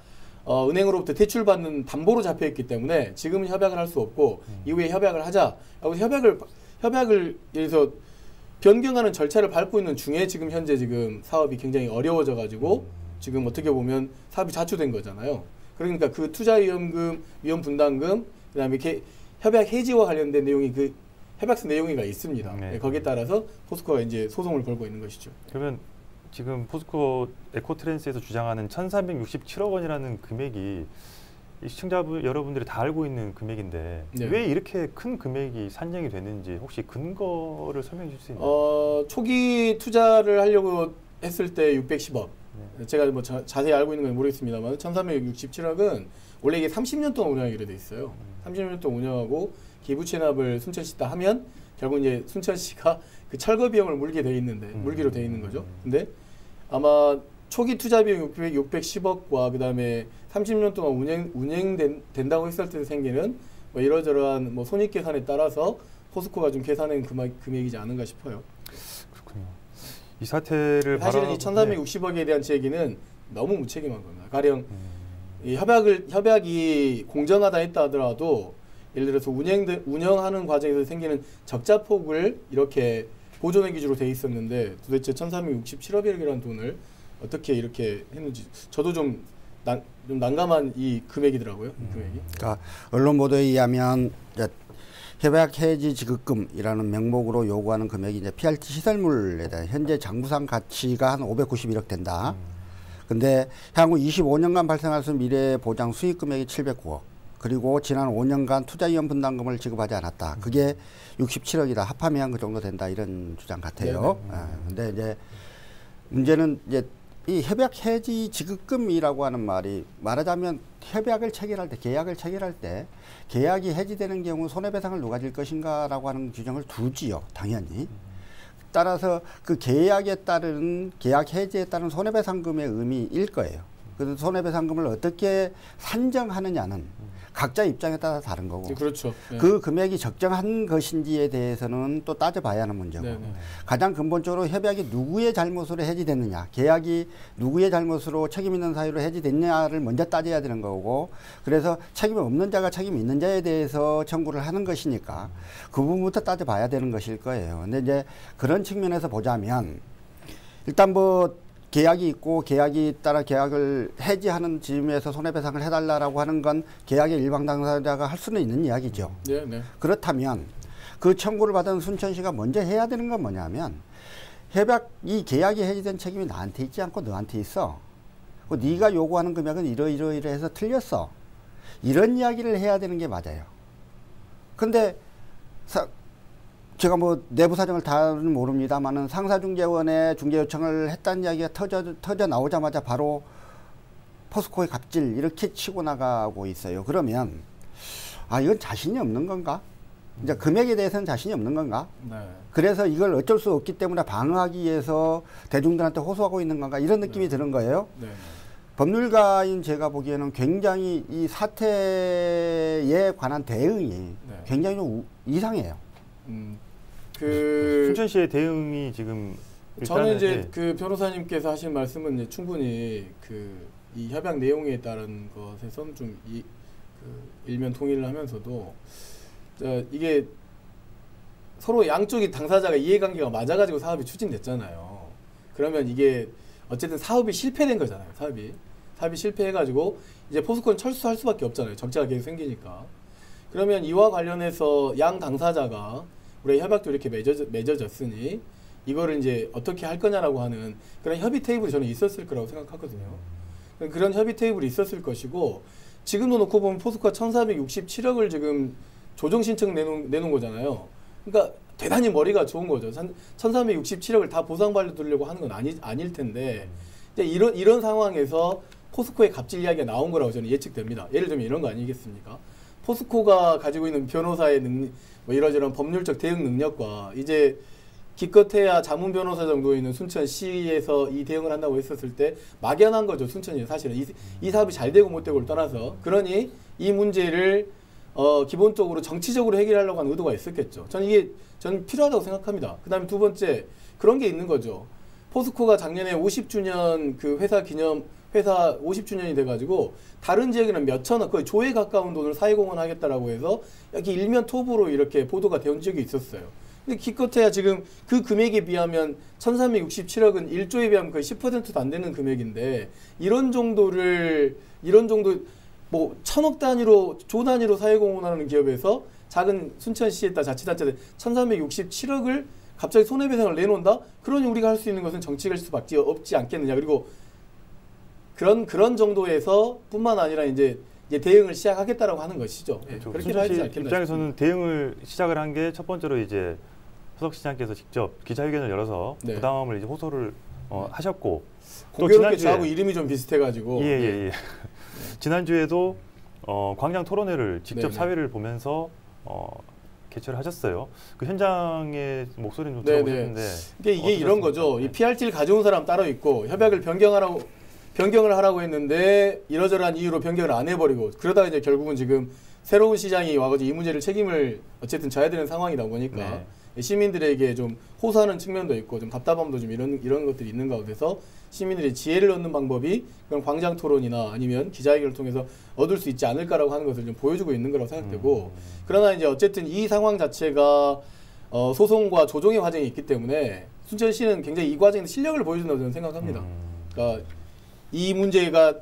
Speaker 20: 은행으로부터 대출받는 담보로 잡혀있기 때문에 지금은 협약을 할 수 없고 이후에 협약을 하자. 협약을 예를 들어서 변경하는 절차를 밟고 있는 중에 지금 현재 사업이 굉장히 어려워져 가지고 지금 어떻게 보면 사업이 자초된 거잖아요. 그러니까 그 투자위험 분담금, 그다음에 협약 해지와 관련된 내용이 그 협약서 내용이가 있습니다. 네, 거기에 따라서 포스코가 이제 소송을 걸고 있는 것이죠.
Speaker 9: 그러면 지금 포스코 에코트랜스에서 주장하는 1,367억 원이라는 금액이 시청자 여러분들이 다 알고 있는 금액인데
Speaker 20: 네.
Speaker 9: 왜 이렇게 큰 금액이 산정이 됐는지 혹시 근거를 설명해 줄 수 있나요?
Speaker 20: 초기 투자를 하려고 했을 때 610억. 제가 뭐 자세히 알고 있는 건 모르겠습니다만 1,367억은 원래 이게 30년 동안 운영하기로 돼 있어요. 30년 동안 운영하고 기부 체납을 순천시다 하면 결국 이제 순천시가 그 철거 비용을 물기로 돼 있는 거죠. 근데 아마 초기 투자 비용 610억과 그다음에 30년 동안 운행된다고 했을 때 생기는 뭐 이러저러한 뭐 손익 계산에 따라서 포스코가 좀 계산한 금액이지 않은가 싶어요.
Speaker 9: 그렇군요. 이 사태를
Speaker 20: 사실은 이 1,360억에 대한 제기는 너무 무책임한 겁니다. 가령 이 협약이 공정하다 했다 하더라도 예를 들어서 운영하는 과정에서 생기는 적자 폭을 이렇게 보존의 기준으로 돼 있었는데 도대체 1,367억이라는 돈을 어떻게 이렇게 했는지 저도 좀 난감한 이 금액이더라고요. 금액이.
Speaker 21: 그러니까 언론 보도에 의하면 협약 해지 지급금이라는 명목으로 요구하는 금액이 이제 PRT 시설물에 대한 현재 장부상 가치가 한 591억 된다. 근데 향후 25년간 발생할 수 미래 보장 수익 금액이 709억. 그리고 지난 5년간 투자위험 분담금을 지급하지 않았다. 그게 67억이다. 합하면 그 정도 된다. 이런 주장 같아요. 근데 이제 문제는 이제 이 협약 해지 지급금이라고 하는 말이 말하자면 협약을 체결할 때, 계약을 체결할 때 계약이 해지되는 경우 손해배상을 누가 질 것인가라고 하는 규정을 두지요. 당연히. 따라서 그 계약에 따른 계약 해지에 따른 손해배상금의 의미일 거예요. 그래서 손해배상금을 어떻게 산정하느냐는 각자 입장에 따라 다른 거고.
Speaker 20: 그렇죠. 네.
Speaker 21: 그 금액이 적정한 것인지에 대해서는 또 따져봐야 하는 문제고.
Speaker 20: 네.
Speaker 21: 가장 근본적으로 협약이 누구의 잘못으로 해지됐느냐, 계약이 누구의 잘못으로 책임 있는 사유로 해지됐냐를 먼저 따져야 되는 거고. 그래서 책임이 없는 자가 책임 있는 자에 대해서 청구를 하는 것이니까 그 부분부터 따져봐야 되는 것일 거예요. 근데 이제 그런 측면에서 보자면 일단 뭐 계약이 있고 계약이 따라 계약을 해지하는 즈음에서 손해배상을 해달라고 하는 건 계약의 일방 당사자가 할 수는 있는 이야기죠.
Speaker 20: 네.
Speaker 21: 그렇다면 그 청구를 받은 순천시가 먼저 해야 되는 건 뭐냐면 이 계약이 해지된 책임이 나한테 있지 않고 너한테 있어. 네가 요구하는 금액은 이러이러해서 틀렸어. 이런 이야기를 해야 되는 게 맞아요. 근데 제가 뭐 내부 사정을 다는 모릅니다만은 상사중재원에 중재 요청을 했다는 이야기가 터져 나오자마자 바로 포스코의 갑질 이렇게 치고 나가고 있어요. 그러면 이건 자신이 없는 건가? 이제 금액에 대해서는 자신이 없는 건가?
Speaker 20: 네.
Speaker 21: 그래서 이걸 어쩔 수 없기 때문에 방어하기 위해서 대중들한테 호소하고 있는 건가? 이런 느낌이 드는 거예요.
Speaker 20: 네.
Speaker 21: 법률가인 제가 보기에는 굉장히 이 사태에 관한 대응이 굉장히 좀 이상해요.
Speaker 9: 순천시의 대응이 지금
Speaker 20: 저는 이제 그 변호사님께서 하신 말씀은 이제 충분히 이 협약 내용에 따른 것에선 좀 일면 통일을 하면서도 이게 서로 양쪽이 당사자가 이해관계가 맞아가지고 사업이 추진됐잖아요. 그러면 이게 어쨌든 사업이 실패된 거잖아요. 사업이 실패해가지고 이제 포스코는 철수할 수밖에 없잖아요. 적자가 계속 생기니까. 그러면 이와 관련해서 양 당사자가 우리 협약도 이렇게 맺어졌으니 이거를 이제 어떻게 할 거냐라고 하는 그런 협의 테이블이 저는 있었을 거라고 생각하거든요. 그런 협의 테이블이 있었을 것이고 지금도 놓고 보면 포스코가 1467억을 지금 조정 신청 내놓은 거잖아요. 그러니까 대단히 머리가 좋은 거죠. 1467억을 다 보상 받으려고 하는 건 아닐 텐데 이제 이런 상황에서 포스코의 갑질 이야기가 나온 거라고 저는 예측됩니다. 예를 들면 이런 거 아니겠습니까? 포스코가 가지고 있는 변호사의 뭐 이러저런 법률적 대응 능력과 이제 기껏해야 자문 변호사 정도 있는 순천시에서 이 대응을 한다고 했었을 때 막연한 거죠. 순천이 사실은 이 사업이 잘 되고 못 되고를 떠나서 그러니 이 문제를 기본적으로 정치적으로 해결하려고 하는 의도가 있었겠죠. 저는 필요하다고 생각합니다. 그다음에 두 번째 그런 게 있는 거죠. 포스코가 작년에 50주년 그 회사 50주년이 돼가지고 다른 지역에는 몇천억 거의 조에 가까운 돈을 사회공헌 하겠다라고 해서 여기 일면 톱으로 이렇게 보도가 되온 적이 있었어요. 근데 기껏해야 지금 그 금액에 비하면 1367억은 1조에 비하면 거의 10%도 안 되는 금액인데 이런 정도 뭐 1000억 단위로 조 단위로 사회공헌하는 기업에서 작은 순천시에다 자치단체들 1367억을 갑자기 손해배상을 내놓는다? 그러니 우리가 할 수 있는 것은 정치일 수밖에 없지 않겠느냐. 그리고 그런 정도에서 뿐만 아니라 이제 대응을 시작하겠다라고 하는 것이죠. 그렇게 하지 않겠나
Speaker 9: 입장에서는
Speaker 20: 싶습니다.
Speaker 9: 대응을 시작을 한 게 첫 번째로 이제 허석 시장께서 직접 기자회견을 열어서 부당함을 이제 호소를 하셨고
Speaker 20: 공교롭게 저하고 이름이 좀 비슷해가지고
Speaker 9: 예. 지난주에도 광장 토론회를 직접 사회를 보면서 개최를 하셨어요. 그 현장의 목소리는 좀 들어보셨는데
Speaker 20: 이게 이런 거죠. 이 PRT를 가져온 사람 따로 있고 협약을 변경을 하라고 했는데 이러저러한 이유로 변경을 안 해버리고 그러다가 이제 결국은 지금 새로운 시장이 와가지고 이 문제를 책임을 어쨌든 져야 되는 상황이다 보니까 시민들에게 좀 호소하는 측면도 있고 좀 답답함도 좀 이런 것들이 있는 가운데서 시민들이 지혜를 얻는 방법이 그런 광장 토론이나 아니면 기자회견을 통해서 얻을 수 있지 않을까라고 하는 것을 좀 보여주고 있는 거라고 생각되고 그러나 이제 어쨌든 이 상황 자체가 소송과 조정의 과정이 있기 때문에 순천시는 굉장히 이 과정에서 실력을 보여준다고 저는 생각합니다. 그러니까 이 문제가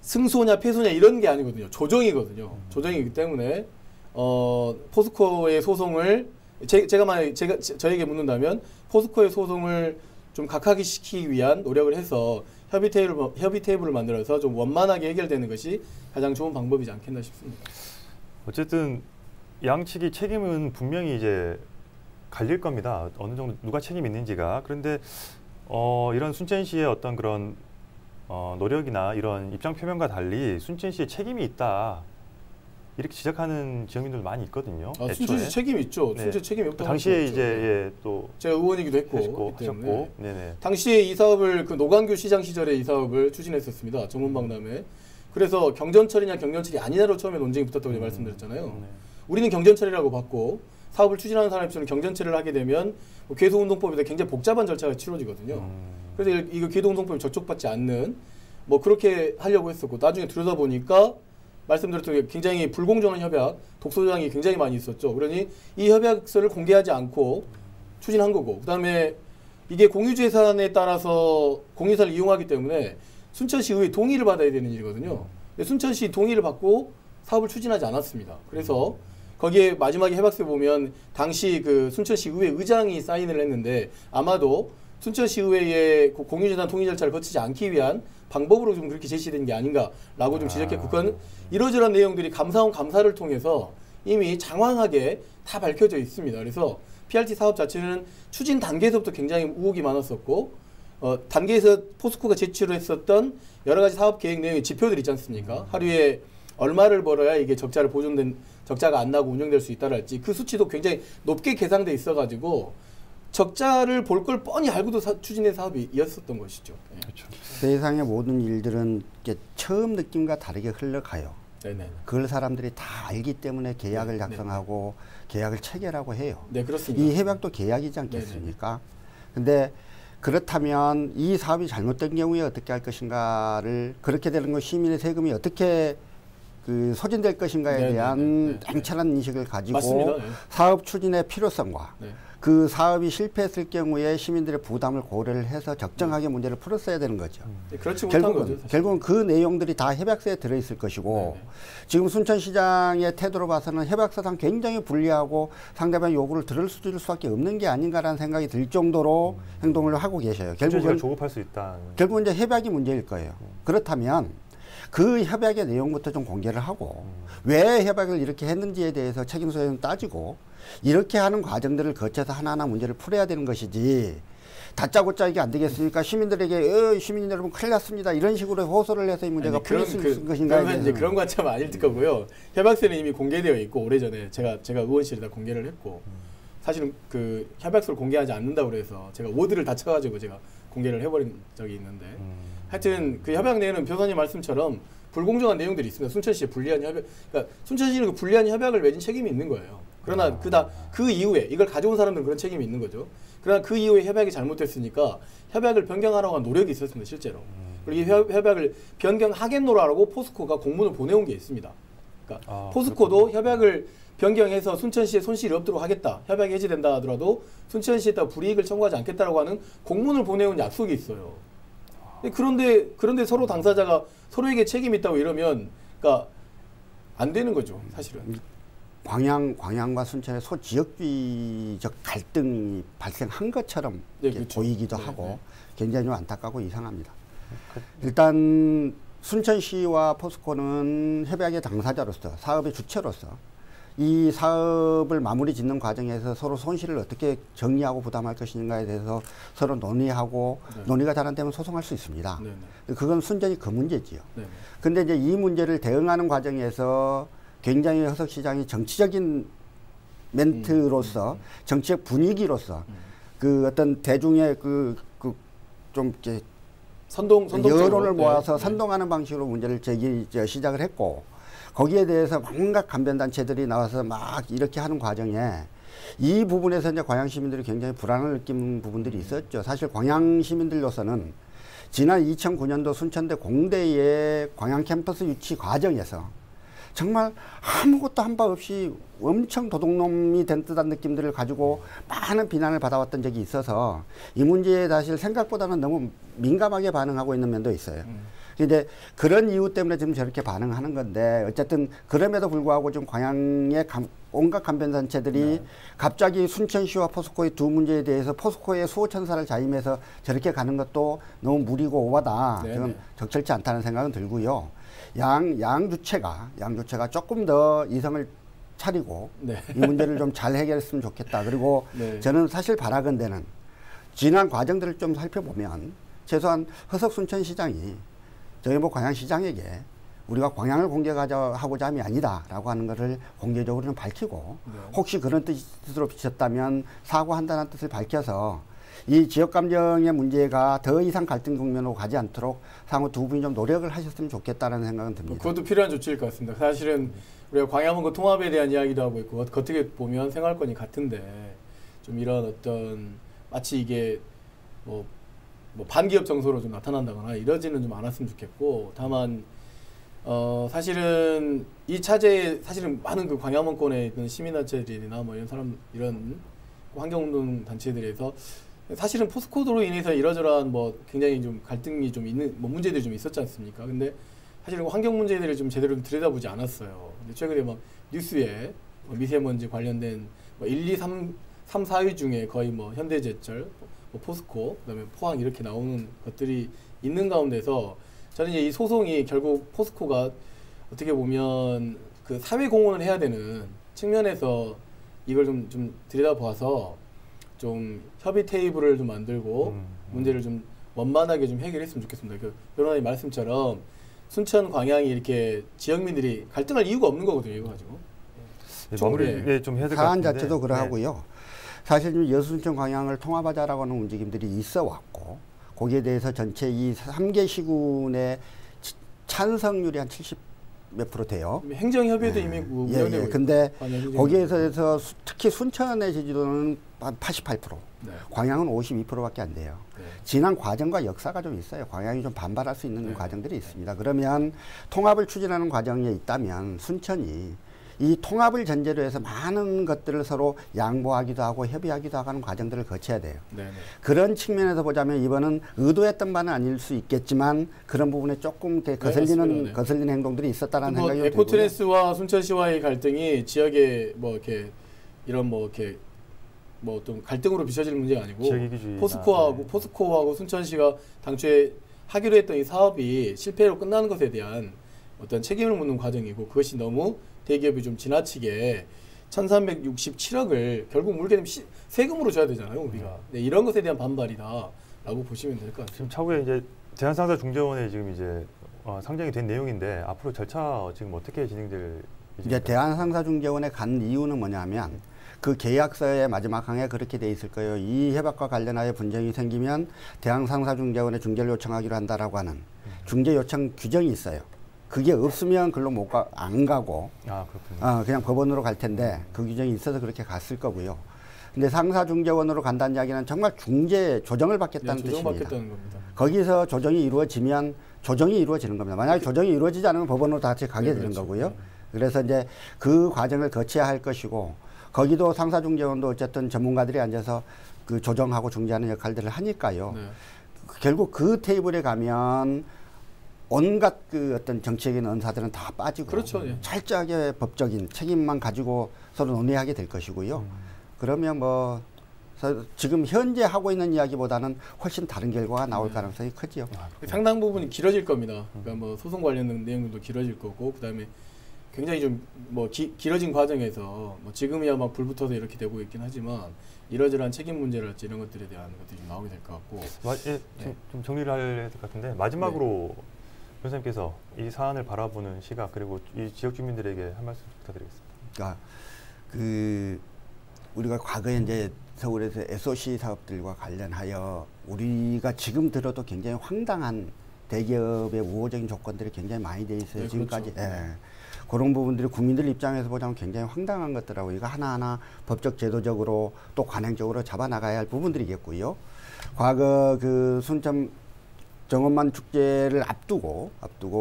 Speaker 20: 승소냐 패소냐 이런 게 아니거든요. 조정이거든요. 조정이기 때문에 포스코의 소송을 저에게 묻는다면 포스코의 소송을 좀 각하시키기 위한 노력을 해서 협의 테이블을 만들어서 좀 원만하게 해결되는 것이 가장 좋은 방법이지 않겠나 싶습니다.
Speaker 9: 어쨌든 양측이 책임은 분명히 이제 갈릴 겁니다. 어느 정도 누가 책임이 있는지가. 그런데 이런 순천시의 어떤 그런 노력이나 이런 입장 표명과 달리 순천시에 책임이 있다.
Speaker 4: 이렇게 지적하는 지역민들도 많이 있거든요.
Speaker 20: 순천시 책임 있죠.
Speaker 4: 네.
Speaker 20: 순천 책임이 없다고
Speaker 4: 당시에 이제 또
Speaker 20: 제가 의원이기도
Speaker 4: 하셨고,
Speaker 20: 네네. 당시에 이 사업을 그 노광규 시장 시절에 이 사업을 추진했었습니다. 정문박람회. 그래서 경전철이냐 경전철이 아니냐로 처음에 논쟁이 붙었다고 말씀드렸잖아요. 우리는 경전철이라고 봤고 사업을 추진하는 사람 입장에서는 경전철을 하게 되면 뭐 궤도운동법에서 굉장히 복잡한 절차가 치러지거든요. 그래서 이거 궤도운동법이 적촉받지 않는 뭐 그렇게 하려고 했었고 나중에 들여다보니까 말씀드렸던 게 굉장히 불공정한 협약, 독소조항이 굉장히 많이 있었죠. 그러니 이 협약서를 공개하지 않고 추진한 거고 그다음에 이게 공유주 예산에 따라서 공유사를 이용하기 때문에 순천시 의회 동의를 받아야 되는 일이거든요. 근데 순천시 동의를 받고 사업을 추진하지 않았습니다. 그래서 거기에 마지막에 협약서에 보면 당시 그 순천시 의회 의장이 사인을 했는데 아마도 순천시 의회의 공유재산 통일 절차를 거치지 않기 위한 방법으로 좀 그렇게 제시된 게 아닌가라고 좀 지적했고 그건 이러저러한 내용들이 감사원 감사를 통해서 이미 장황하게 다 밝혀져 있습니다. 그래서 PRT 사업 자체는 추진 단계에서부터 굉장히 의혹이 많았었고 단계에서 포스코가 제출했었던 여러 가지 사업 계획 내용의 지표들 있지 않습니까? 하루에 얼마를 벌어야 이게 적자가 안 나고 운영될 수 있다랄지 그 수치도 굉장히 높게 계산돼 있어가지고 적자를 볼 걸 뻔히 알고도 추진된 사업이었었던 것이죠. 네.
Speaker 21: 그렇죠. 세상의 모든 일들은 처음 느낌과 다르게 흘러가요.
Speaker 20: 네네.
Speaker 21: 그걸 사람들이 다 알기 때문에 계약을 작성하고 계약을 체결하고 해요.
Speaker 20: 네, 그렇습니다.
Speaker 21: 이 협약도 계약이지 않겠습니까? 근데 그렇다면 이 사업이 잘못된 경우에 어떻게 할 것인가를 그렇게 되는 것 시민의 세금이 어떻게 그 소진될 것인가에 대한 냉철한 인식을 가지고
Speaker 20: 맞습니다. 네.
Speaker 21: 사업 추진의 필요성과 그 사업이 실패했을 경우에 시민들의 부담을 고려를 해서 적정하게 문제를 풀었어야 되는 거죠.
Speaker 20: 그렇지 못한 거죠.
Speaker 21: 결국은 그 내용들이 다 협약서에 들어있을 것이고 지금 순천시장의 태도로 봐서는 협약서상 굉장히 불리하고 상대방 요구를 들을 수밖에 없는 게 아닌가라는 생각이 들 정도로 행동을 하고 계셔요.
Speaker 4: 결국은 조급할 수 있다.
Speaker 21: 결국은 이제 협약이 문제일 거예요. 그렇다면 그 협약의 내용부터 좀 공개를 하고 왜 협약을 이렇게 했는지에 대해서 책임 소재는 따지고 이렇게 하는 과정들을 거쳐서 하나하나 문제를 풀어야 되는 것이지 다짜고짜 이게 안 되겠으니까 시민들에게 시민 여러분 큰일 났습니다 이런 식으로 호소를 해서 이 문제가 풀릴 수 있는 것인가에
Speaker 20: 그러면 이제 그런 관점 아닐 거고요. 협약서는 이미 공개되어 있고 오래전에 제가 의원실에다 공개를 했고 사실은 그 협약서를 공개하지 않는다고 그래서 제가 워드를 다 쳐가지고 제가 공개를 해버린 적이 있는데 하여튼 그 협약 내에는 변호사님 말씀처럼 불공정한 내용들이 있습니다. 순천시의 불리한 협약, 그러니까 순천시는 그 불리한 협약을 맺은 책임이 있는 거예요. 그러나 그 이후에 이걸 가져온 사람들은 그런 책임이 있는 거죠. 그러나 그 이후에 협약이 잘못됐으니까 협약을 변경하라고 한 노력이 있었습니다. 실제로. 그리고 이 협약을 변경하겠노라고 포스코가 공문을 보내온 게 있습니다. 그러니까 포스코도 협약을 변경해서 순천시에 손실이 없도록 하겠다. 협약이 해지된다 하더라도 순천시에다 불이익을 청구하지 않겠다라고 하는 공문을 보내온 약속이 있어요. 그런데 서로 당사자가 서로에게 책임이 있다고 이러면 그러니까 안 되는 거죠, 사실은.
Speaker 21: 광양과 순천의 소지역주의적 갈등이 발생한 것처럼
Speaker 20: 그렇죠.
Speaker 21: 보이기도 하고 굉장히 좀 안타깝고 이상합니다. 일단 순천시와 포스코는 협약의 당사자로서 사업의 주체로서 이 사업을 마무리 짓는 과정에서 서로 손실을 어떻게 정리하고 부담할 것인가에 대해서 서로 논의하고 논의가 잘 안 되면 소송할 수 있습니다. 그건 순전히 그 문제지요. 근데 이제 이 문제를 대응하는 과정에서 굉장히 허석시장이 정치적인 멘트로서 정치적 분위기로서 그 어떤 대중의 좀 이렇게 여론을 모아서 선동하는 방식으로 문제를 시작을 했고 거기에 대해서 온갖 간변단체들이 나와서 막 이렇게 하는 과정에 이 부분에서 이제 광양 시민들이 굉장히 불안을 느끼는 부분들이 있었죠. 사실 광양 시민들로서는 지난 2009년도 순천대 공대의 광양 캠퍼스 유치 과정에서 정말 아무것도 한 바 없이 엄청 도둑놈이 된 듯한 느낌들을 가지고 많은 비난을 받아왔던 적이 있어서 이 문제에 사실 생각보다는 너무 민감하게 반응하고 있는 면도 있어요. 근데 그런 이유 때문에 지금 저렇게 반응하는 건데 어쨌든 그럼에도 불구하고 좀 광양의 온갖 간변단체들이 갑자기 순천시와 포스코의 두 문제에 대해서 포스코의 수호천사를 자임해서 저렇게 가는 것도 너무 무리고 오바다. 그건 적절치 않다는 생각은 들고요. 양 주체가 조금 더 이성을 차리고 이 문제를 좀 잘 해결했으면 좋겠다. 그리고 저는 사실 바라건대는 지난 과정들을 좀 살펴보면 최소한 허석 순천시장이 저희 광양시장에게 우리가 광양을 공개하고자 함이 아니다라고 하는 것을 공개적으로 좀 밝히고 혹시 그런 뜻으로 비쳤다면 사과한다는 뜻을 밝혀서 이 지역 감정의 문제가 더 이상 갈등 국면으로 가지 않도록 상호 두 분이 좀 노력을 하셨으면 좋겠다는 생각은 듭니다.
Speaker 20: 그것도 필요한 조치일 것 같습니다. 사실은 우리가 광양원구 통합에 대한 이야기도 하고 있고 어떻게 보면 생활권이 같은데 좀 이런 어떤 마치 이게 뭐 반기업 정서로 좀 나타난다거나 이러지는 좀 않았으면 좋겠고 다만 사실은 이 차제에 사실은 많은 그 광양원권에 있는 시민단체들이나 뭐 이런 환경운동 단체들에서 사실은 포스코드로 인해서 이러저러한 뭐 굉장히 좀 갈등이 좀 있는 뭐 문제들이 좀 있었지 않습니까? 근데 사실은 환경 문제들을 좀 제대로 들여다보지 않았어요. 근데 최근에 막 뉴스에 미세먼지 관련된 뭐 1, 2, 3, 4위 중에 거의 뭐 현대제철, 뭐 포스코, 그다음에 포항 이렇게 나오는 것들이 있는 가운데서 저는 이제 이 소송이 결국 포스코가 어떻게 보면 그 사회 공헌을 해야 되는 측면에서 이걸 좀 들여다봐서 좀 협의 테이블을 좀 만들고 문제를 좀 원만하게 좀 해결했으면 좋겠습니다. 그 변호사님 말씀처럼 순천, 광양이 이렇게 지역민들이 갈등할 이유가 없는 거거든요. 이거 가지고.
Speaker 4: 마무리 좀 해야 될 것 같은데.
Speaker 21: 사안 자체도 그러하고요. 사실 좀 여수순천 광양을 통합하자라고 하는 움직임들이 있어 왔고 거기에 대해서 전체 이 3개 시군의 찬성률이 한 70 몇 프로 돼요.
Speaker 20: 행정협의도 이미 운영되고 있고.
Speaker 21: 근데 거기에서 특히 순천의 제주도는 한 88%, 광양은 52%밖에 안 돼요. 지난 과정과 역사가 좀 있어요. 광양이 좀 반발할 수 있는 과정들이 있습니다. 그러면 통합을 추진하는 과정에 있다면 순천이 이 통합을 전제로 해서 많은 것들을 서로 양보하기도 하고 협의하기도 하는 과정들을 거쳐야 돼요. 그런 측면에서 보자면 이번은 의도했던 바는 아닐 수 있겠지만 그런 부분에 조금 거슬리는 행동들이 있었다는
Speaker 20: 뭐
Speaker 21: 생각이 들고요.
Speaker 20: 에코트레스와 순천시와의 갈등이 지역에 뭐 이렇게 이런 뭐 이렇게 뭐 어떤 갈등으로 비춰질 문제가 아니고 포스코하고 순천시가 당초에 하기로 했던 이 사업이 실패로 끝나는 것에 대한 어떤 책임을 묻는 과정이고 그것이 너무 대기업이 좀 지나치게 1367억을 결국 물게 되면 세금으로 줘야 되잖아요, 우리가. 네, 이런 것에 대한 반발이다라고 보시면 될 것 같아요.
Speaker 4: 지금 차후에 이제 대한상사중재원에 지금 이제 상정이 된 내용인데 앞으로 절차 지금 어떻게 진행될?
Speaker 21: 이제 대한상사중재원에 간 이유는 뭐냐면 그 계약서의 마지막 항에 그렇게 돼 있을 거예요. 이 협약과 관련하여 분쟁이 생기면 대한상사중재원에 중재를 요청하기로 한다라고 하는 중재 요청 규정이 있어요. 그게 없으면 글로 안 가고 그냥 법원으로 갈 텐데 그 규정이 있어서 그렇게 갔을 거고요. 근데 상사중재원으로 간다는 이야기는 정말 중재 조정을 받겠다는 뜻입니다. 거기서 조정이 이루어지면 조정이 이루어지는 겁니다. 만약에 조정이 이루어지지 않으면 법원으로 다 같이 가게 되는 거고요. 그래서 이제 그 과정을 거쳐야 할 것이고 거기도 상사중재원도 어쨌든 전문가들이 앉아서 그 조정하고 중재하는 역할들을 하니까요. 결국 그 테이블에 가면 온갖 그 어떤 정치적인 언사들은 다 빠지고 철저하게 법적인 책임만 가지고 서로 논의하게 될 것이고요. 그러면 뭐 지금 현재 하고 있는 이야기보다는 훨씬 다른 결과가 나올 가능성이 크지요.
Speaker 20: 상당 부분이 길어질 겁니다. 그러니까 뭐 소송 관련 내용들도 길어질 거고 그다음에 굉장히 좀 뭐 길어진 과정에서 뭐 지금이야 막 불붙어서 이렇게 되고 있긴 하지만 이러저러한 책임 문제랄지 이런 것들에 대한 것들이 좀 나오게 될 것 같고
Speaker 4: 좀 정리를 해야 될 것 같은데 마지막으로 변호사님께서 이 사안을 바라보는 시각 그리고 이 지역 주민들에게 한 말씀 부탁드리겠습니다.
Speaker 21: 그러니까 그 우리가 과거에 이제 서울에서 SOC 사업들과 관련하여 우리가 지금 들어도 굉장히 황당한 대기업의 우호적인 조건들이 굉장히 많이 돼 있어요. 지금까지. 그런 부분들이 국민들 입장에서 보자면 굉장히 황당한 것들하고 이거 하나하나 법적 제도적으로 또 관행적으로 잡아나가야 할 부분들이겠고요. 과거 그 순천 정원만 축제를 앞두고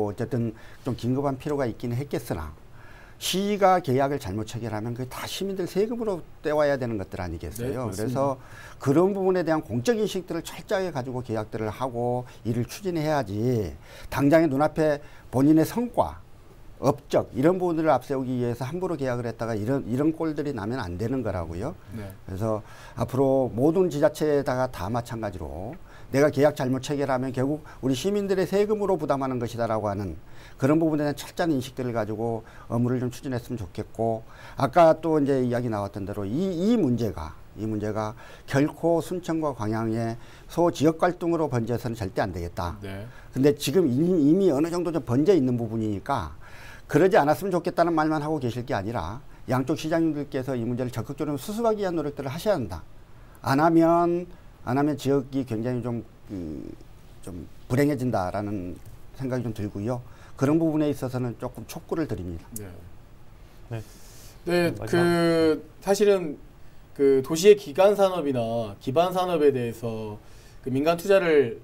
Speaker 21: 어쨌든 좀 긴급한 필요가 있긴 했겠으나 시가 계약을 잘못 체결하면 그게 다 시민들 세금으로 떼와야 되는 것들 아니겠어요. 그래서 그런 부분에 대한 공적 인식들을 철저하게 가지고 계약들을 하고 일을 추진해야지 당장의 눈앞에 본인의 성과 업적 이런 부분들을 앞세우기 위해서 함부로 계약을 했다가 이런 꼴들이 나면 안 되는 거라고요. 그래서 앞으로 모든 지자체에다가 다 마찬가지로 내가 계약 잘못 체결하면 결국 우리 시민들의 세금으로 부담하는 것이다라고 하는 그런 부분에 대한 철저한 인식들을 가지고 업무를 좀 추진했으면 좋겠고 아까 또 이제 이야기 나왔던 대로 이 문제가 이 문제가 결코 순천과 광양의 소지역 갈등으로 번져서는 절대 안 되겠다. 근데 지금 이미 어느 정도 좀 번져 있는 부분이니까 그러지 않았으면 좋겠다는 말만 하고 계실 게 아니라 양쪽 시장님들께서 이 문제를 적극적으로 수습하기 위한 노력들을 하셔야 한다. 안 하면 지역이 굉장히 좀 불행해진다라는 생각이 좀 들고요. 그런 부분에 있어서는 조금 촉구를 드립니다.
Speaker 20: 네, 사실은 그 도시의 기간 산업이나 기반 산업에 대해서 그 민간 투자를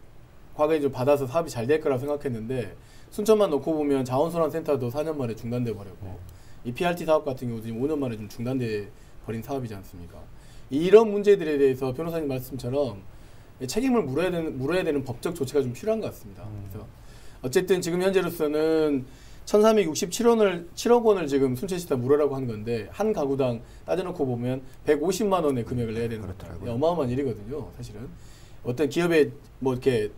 Speaker 20: 과거에 좀 받아서 사업이 잘 될 거라고 생각했는데 순천만 놓고 보면 자원순환센터도 4년 만에 중단돼 버렸고 이 PRT 사업 같은 경우도 지금 5년 만에 좀 중단돼 버린 사업이지 않습니까? 이런 문제들에 대해서 변호사님 말씀처럼 책임을 물어야 되는 법적 조치가 좀 필요한 것 같습니다. 그래서 어쨌든 지금 현재로서는 1,367억 원을 지금 순천시가 물으라고 한 건데 한 가구당 따져놓고 보면 150만 원의 금액을 내야 되는 거예요. 어마어마한 일이거든요. 사실은 어떤 기업에 뭐 이렇게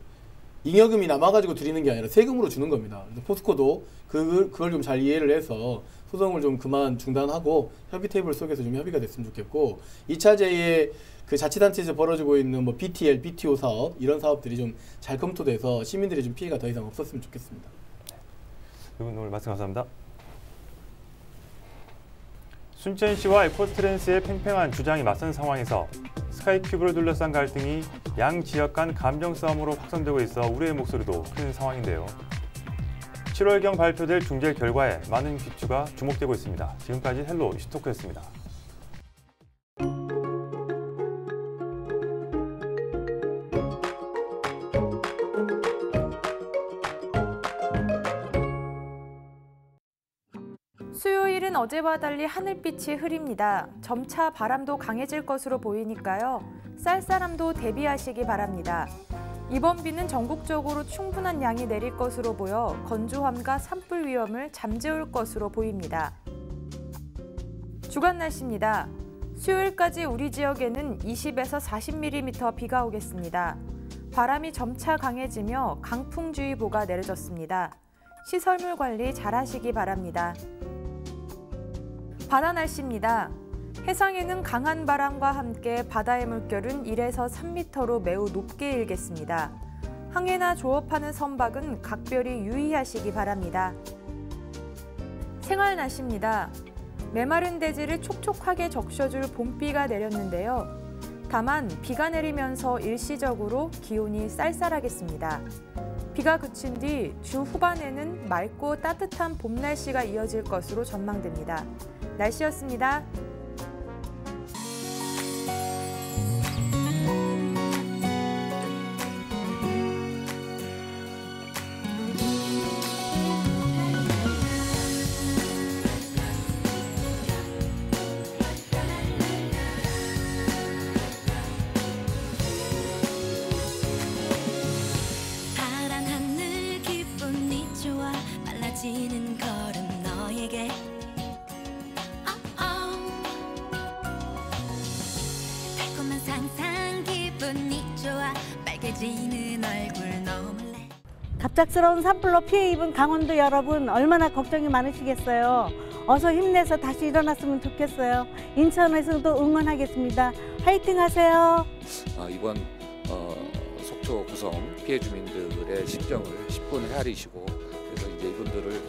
Speaker 20: 잉여금이 남아가지고 드리는 게 아니라 세금으로 주는 겁니다. 그래서 포스코도 그걸 좀 잘 이해를 해서 소송을 좀 그만 중단하고 협의 테이블 속에서 좀 협의가 됐으면 좋겠고 2차제의 그 자치단체에서 벌어지고 있는 뭐 BTL, BTO 사업 이런 사업들이 좀 잘 검토돼서 시민들이 좀 피해가 더 이상 없었으면 좋겠습니다.
Speaker 4: 오늘 말씀 감사합니다. 순천시와 에코스트랜스의 팽팽한 주장이 맞선 상황에서 스카이큐브를 둘러싼 갈등이 양 지역 간 감정 싸움으로 확산되고 있어 우려의 목소리도 큰 상황인데요. 7월경 발표될 중재 결과에 많은 귀추가 주목되고 있습니다. 지금까지 헬로 이슈토크였습니다.
Speaker 8: 수요일은 어제와 달리 하늘빛이 흐립니다. 점차 바람도 강해질 것으로 보이니까요. 쌀쌀함도 대비하시기 바랍니다. 이번 비는 전국적으로 충분한 양이 내릴 것으로 보여 건조함과 산불 위험을 잠재울 것으로 보입니다. 주간 날씨입니다. 수요일까지 우리 지역에는 20에서 40mm 비가 오겠습니다. 바람이 점차 강해지며 강풍주의보가 내려졌습니다. 시설물 관리 잘하시기 바랍니다. 바다 날씨입니다. 해상에는 강한 바람과 함께 바다의 물결은 1에서 3m로 매우 높게 일겠습니다. 항해나 조업하는 선박은 각별히 유의하시기 바랍니다. 생활 날씨입니다. 메마른 대지를 촉촉하게 적셔줄 봄비가 내렸는데요. 다만 비가 내리면서 일시적으로 기온이 쌀쌀하겠습니다. 비가 그친 뒤 주 후반에는 맑고 따뜻한 봄 날씨가 이어질 것으로 전망됩니다. 날씨였습니다.
Speaker 5: 파란 하늘 기분이 좋아 빨라지는 걸음 너에게 달콤한 상상 기분이 좋아 빨개지는 얼굴 너물래
Speaker 22: 갑작스러운 산불로 피해 입은 강원도 여러분 얼마나 걱정이 많으시겠어요. 어서 힘내서 다시 일어났으면 좋겠어요. 인천에서도 응원하겠습니다. 화이팅 하세요.
Speaker 23: 이번 속초 구성 피해 주민들의 심정을 10분 헤아리시고 그래서 이제 이분들을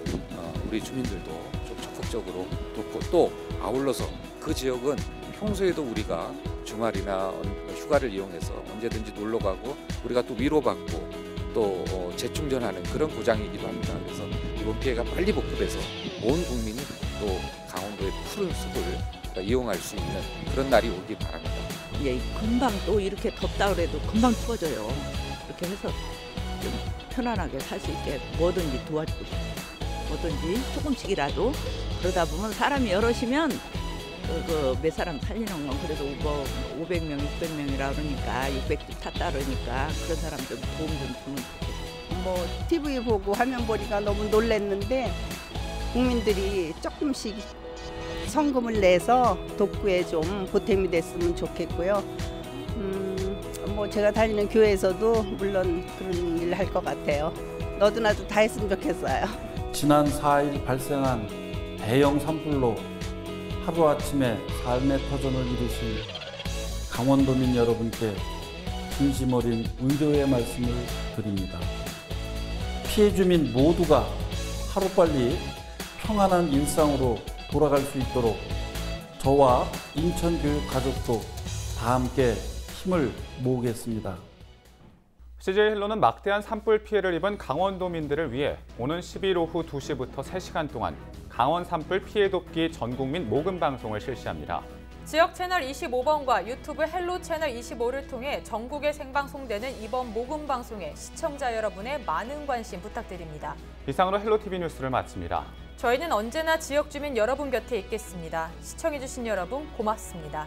Speaker 23: 우리 주민들도 좀 적극적으로 돕고 또 아울러서 그 지역은 평소에도 우리가 주말이나 휴가를 이용해서 언제든지 놀러 가고 우리가 또 위로받고 또 재충전하는 그런 고장이기도 합니다. 그래서 이번 피해가 빨리 복구돼서 온 국민이 또 강원도의 푸른 숲을 이용할 수 있는 그런 날이 오길 바랍니다.
Speaker 24: 예, 금방 또 이렇게 덥다 그래도 금방 추워져요. 이렇게 해서 좀 편안하게 살 수 있게 뭐든지 도와주고 싶어요. 뭐든지 조금씩이라도 그러다 보면 사람이 여럿이면 몇 사람 살리는 건 그래도 뭐 500명, 600명이라 그러니까 600집 탔다 그러니까 그런 사람 좀 도움 좀 주면 좋겠어요.
Speaker 25: 뭐 TV 보고 화면 보니까 너무 놀랐는데 국민들이 조금씩 성금을 내서 돕구에 좀 보탬이 됐으면 좋겠고요. 뭐 제가 다니는 교회에서도 물론 그런 일 할 것 같아요. 너도 나도 다 했으면 좋겠어요.
Speaker 26: 지난 4일 발생한 대형 산불로 하루아침에 삶의 터전을 이루신 강원도민 여러분께 진심 어린 위로의 말씀을 드립니다. 피해 주민 모두가 하루빨리 평안한 일상으로 돌아갈 수 있도록 저와 인천교육가족도 다 함께 힘을 모으겠습니다.
Speaker 1: CJ 헬로는 막대한 산불 피해를 입은 강원도민들을 위해 오는 10일 오후 2시부터 3시간 동안 강원 산불 피해 돕기 전국민 모금 방송을 실시합니다.
Speaker 8: 지역 채널 25번과 유튜브 헬로 채널 25를 통해 전국에 생방송되는 이번 모금 방송에 시청자 여러분의 많은 관심 부탁드립니다.
Speaker 1: 이상으로 헬로TV 뉴스를 마칩니다.
Speaker 8: 저희는 언제나 지역 주민 여러분 곁에 있겠습니다. 시청해주신 여러분 고맙습니다.